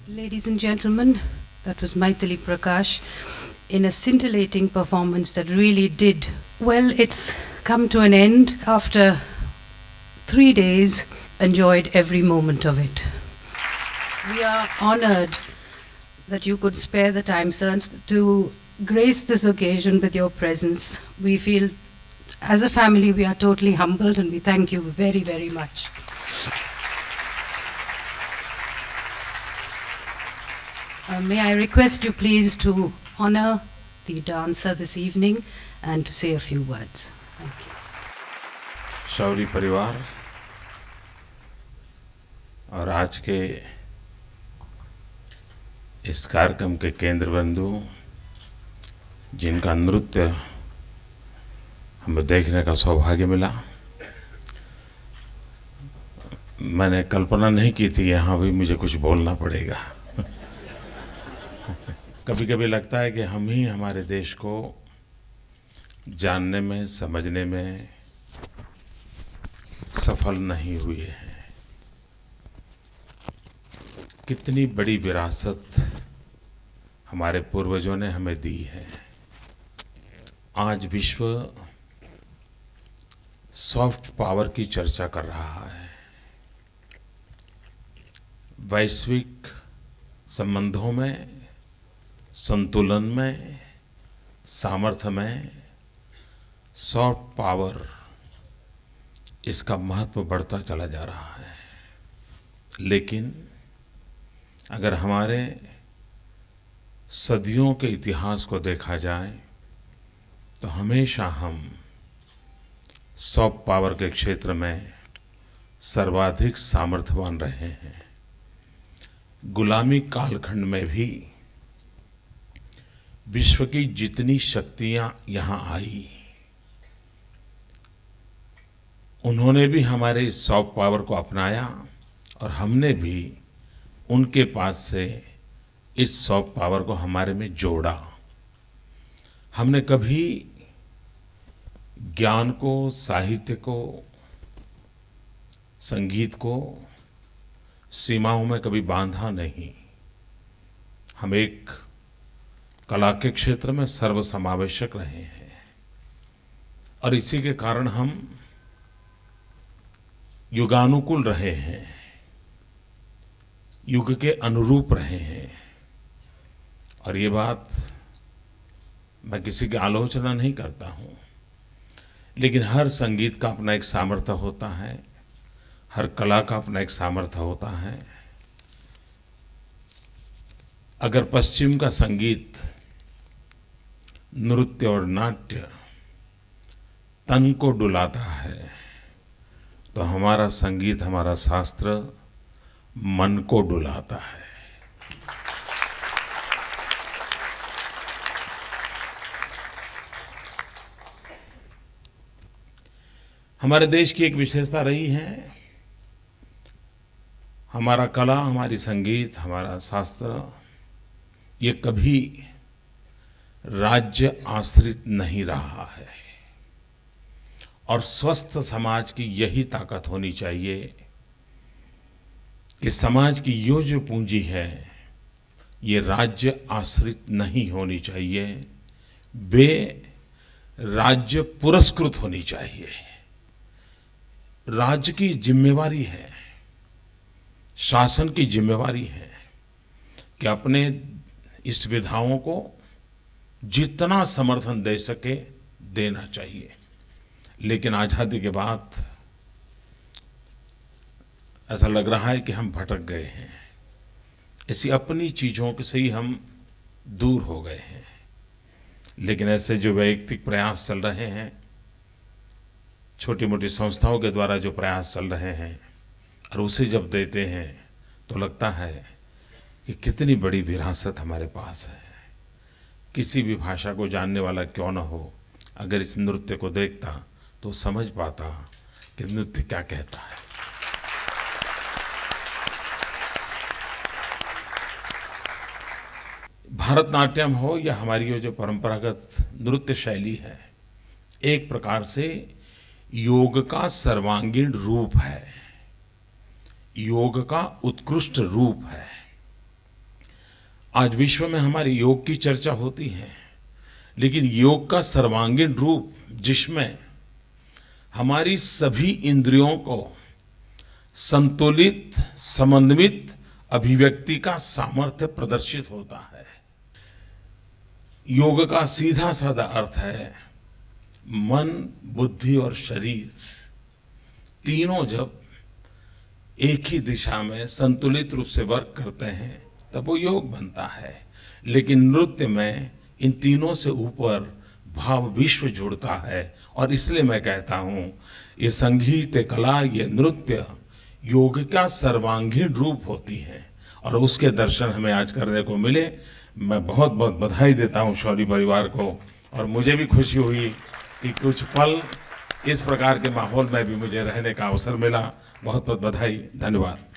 Ladies and gentlemen, that was Maithili Prakash in a scintillating performance that really did. Well, it's come to an end after 3 days. Enjoyed every moment of it. We are honored that you could spare the time, sir, to grace this occasion with your presence. We feel, as a family, we are totally humbled and we thank you very, very much. May I request you please to honor the dancer this evening and to say a few words. Thank you. Shauri परिवार और आज के इस कार्यक्रम के केंद्र बिंदु जिनका नृत्य हमें देखने का सौभाग्य मिला, मैंने कल्पना नहीं की थी यहाँ भी मुझे कुछ बोलना पड़ेगा। कभी कभी लगता है कि हम ही हमारे देश को जानने में, समझने में सफल नहीं हुए हैं। कितनी बड़ी विरासत हमारे पूर्वजों ने हमें दी है। आज विश्व सॉफ्ट पावर की चर्चा कर रहा है। वैश्विक संबंधों में, संतुलन में, सामर्थ्य में सॉफ्ट पावर, इसका महत्व बढ़ता चला जा रहा है। लेकिन अगर हमारे सदियों के इतिहास को देखा जाए तो हमेशा हम सॉफ्ट पावर के क्षेत्र में सर्वाधिक सामर्थ्यवान रहे हैं। गुलामी कालखंड में भी विश्व की जितनी शक्तियां यहाँ आई, उन्होंने भी हमारे इस सॉफ्ट पावर को अपनाया और हमने भी उनके पास से इस सॉफ्ट पावर को हमारे में जोड़ा। हमने कभी ज्ञान को, साहित्य को, संगीत को सीमाओं में कभी बांधा नहीं। हम एक कला के क्षेत्र में सर्वसमावेशक रहे हैं और इसी के कारण हम युगानुकूल रहे हैं, युग के अनुरूप रहे हैं। और ये बात मैं किसी की आलोचना नहीं करता हूँ, लेकिन हर संगीत का अपना एक सामर्थ्य होता है, हर कला का अपना एक सामर्थ्य होता है। अगर पश्चिम का संगीत, नृत्य और नाट्य तन को डुलाता है, तो हमारा संगीत, हमारा शास्त्र मन को डुलाता है। हमारे देश की एक विशेषता रही है, हमारा कला, हमारी संगीत, हमारा शास्त्र, ये कभी राज्य आश्रित नहीं रहा है। और स्वस्थ समाज की यही ताकत होनी चाहिए कि समाज की ये जो पूंजी है, ये राज्य आश्रित नहीं होनी चाहिए, वे राज्य पुरस्कृत होनी चाहिए। राज्य की जिम्मेवारी है, शासन की जिम्मेवारी है कि अपने इस विधाओं को जितना समर्थन दे सके देना चाहिए। लेकिन आज़ादी के बाद ऐसा लग रहा है कि हम भटक गए हैं, ऐसी अपनी चीज़ों से ही हम दूर हो गए हैं। लेकिन ऐसे जो वैयक्तिक प्रयास चल रहे हैं, छोटी मोटी संस्थाओं के द्वारा जो प्रयास चल रहे हैं, और उसे जब देते हैं तो लगता है कि कितनी बड़ी विरासत हमारे पास है। किसी भी भाषा को जानने वाला क्यों न हो, अगर इस नृत्य को देखता तो समझ पाता कि नृत्य क्या कहता है। भारतनाट्यम हो या हमारी ये जो परंपरागत नृत्य शैली है, एक प्रकार से योग का सर्वांगीण रूप है, योग का उत्कृष्ट रूप है। आज विश्व में हमारी योग की चर्चा होती है, लेकिन योग का सर्वांगीण रूप जिसमें हमारी सभी इंद्रियों को संतुलित, समन्वित अभिव्यक्ति का सामर्थ्य प्रदर्शित होता है। योग का सीधा साधा अर्थ है मन, बुद्धि और शरीर तीनों जब एक ही दिशा में संतुलित रूप से वर्क करते हैं तब वो योग बनता है। लेकिन नृत्य में इन तीनों से ऊपर भाव विश्व जुड़ता है और इसलिए मैं कहता हूँ ये संगीत, कला, ये नृत्य योग का सर्वांगीण रूप होती है और उसके दर्शन हमें आज करने को मिले। मैं बहुत बहुत बधाई देता हूँ शौरी परिवार को और मुझे भी खुशी हुई कि कुछ पल इस प्रकार के माहौल में भी मुझे रहने का अवसर मिला। बहुत बहुत बधाई, धन्यवाद।